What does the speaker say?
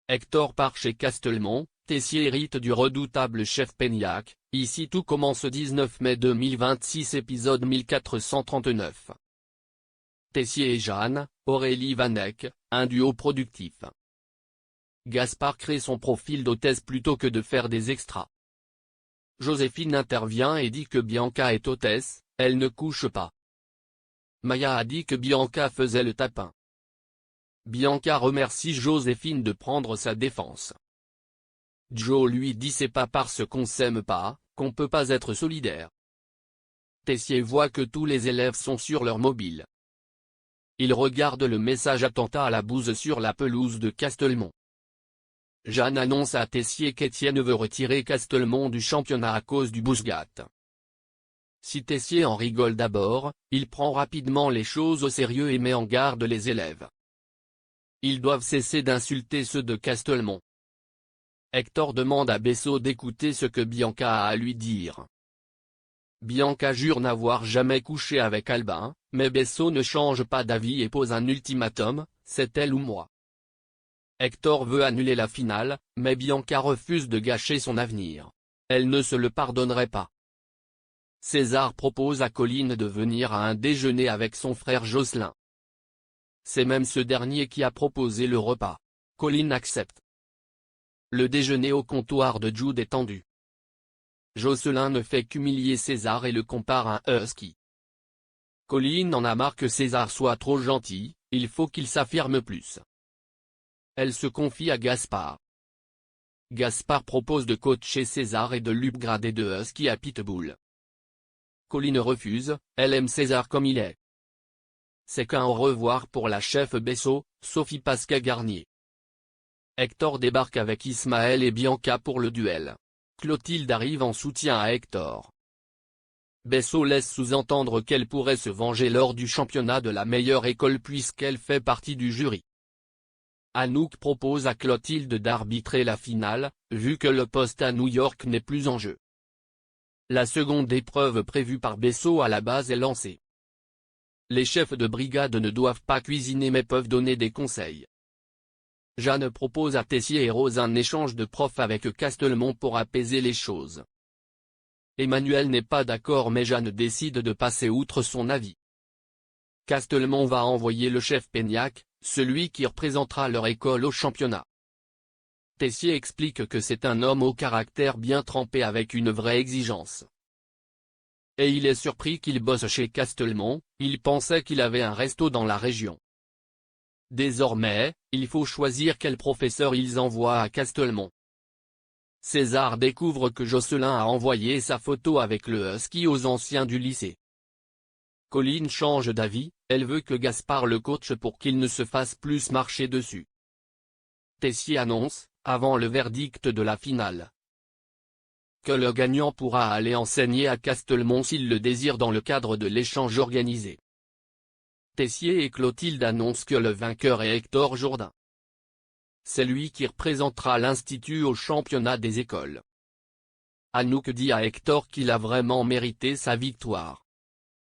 Hector part chez Castelmont, Tessier hérite du redoutable chef Peignac, ici tout commence 19 mai 2026 épisode 1439. Tessier et Jeanne, Aurélie Vanek, un duo productif. Gaspard crée son profil d'hôtesse plutôt que de faire des extras. Joséphine intervient et dit que Bianca est hôtesse, elle ne couche pas. Maya a dit que Bianca faisait le tapin. Bianca remercie Joséphine de prendre sa défense. Joe lui dit c'est pas parce qu'on s'aime pas, qu'on peut pas être solidaire. Tessier voit que tous les élèves sont sur leur mobile. Il regarde le message attentat à la bouse sur la pelouse de Castelmont. Jeanne annonce à Tessier qu'Étienne veut retirer Castelmont du championnat à cause du Bousgat. Si Tessier en rigole d'abord, il prend rapidement les choses au sérieux et met en garde les élèves. Ils doivent cesser d'insulter ceux de Castelmont. Hector demande à Bessot d'écouter ce que Bianca a à lui dire. Bianca jure n'avoir jamais couché avec Albin, mais Bessot ne change pas d'avis et pose un ultimatum, c'est elle ou moi. Hector veut annuler la finale, mais Bianca refuse de gâcher son avenir. Elle ne se le pardonnerait pas. César propose à Colline de venir à un déjeuner avec son frère Jocelyn. C'est même ce dernier qui a proposé le repas. Colline accepte. Le déjeuner au comptoir de Jude est tendu. Jocelyn ne fait qu'humilier César et le compare à un husky. Colline en a marre que César soit trop gentil, il faut qu'il s'affirme plus. Elle se confie à Gaspard. Gaspard propose de coacher César et de l'upgrader de husky à pitbull. Colline refuse, elle aime César comme il est. C'est qu'un au revoir pour la chef Bessot, Sophie Pasca-Garnier. Hector débarque avec Ismaël et Bianca pour le duel. Clotilde arrive en soutien à Hector. Bessot laisse sous-entendre qu'elle pourrait se venger lors du championnat de la meilleure école puisqu'elle fait partie du jury. Anouk propose à Clotilde d'arbitrer la finale, vu que le poste à New York n'est plus en jeu. La seconde épreuve prévue par Bessot à la base est lancée. Les chefs de brigade ne doivent pas cuisiner mais peuvent donner des conseils. Jeanne propose à Tessier et Rose un échange de profs avec Castelmont pour apaiser les choses. Emmanuel n'est pas d'accord mais Jeanne décide de passer outre son avis. Castelmont va envoyer le chef Peignac, celui qui représentera leur école au championnat. Tessier explique que c'est un homme au caractère bien trempé avec une vraie exigence. Et il est surpris qu'il bosse chez Castelmont, il pensait qu'il avait un resto dans la région. Désormais, il faut choisir quel professeur ils envoient à Castelmont. César découvre que Jocelyn a envoyé sa photo avec le husky aux anciens du lycée. Colline change d'avis, elle veut que Gaspard le coache pour qu'il ne se fasse plus marcher dessus. Tessier annonce, avant le verdict de la finale, que le gagnant pourra aller enseigner à Castelmont s'il le désire dans le cadre de l'échange organisé. Tessier et Clotilde annoncent que le vainqueur est Hector Jourdain. C'est lui qui représentera l'Institut au championnat des écoles. Anouk dit à Hector qu'il a vraiment mérité sa victoire.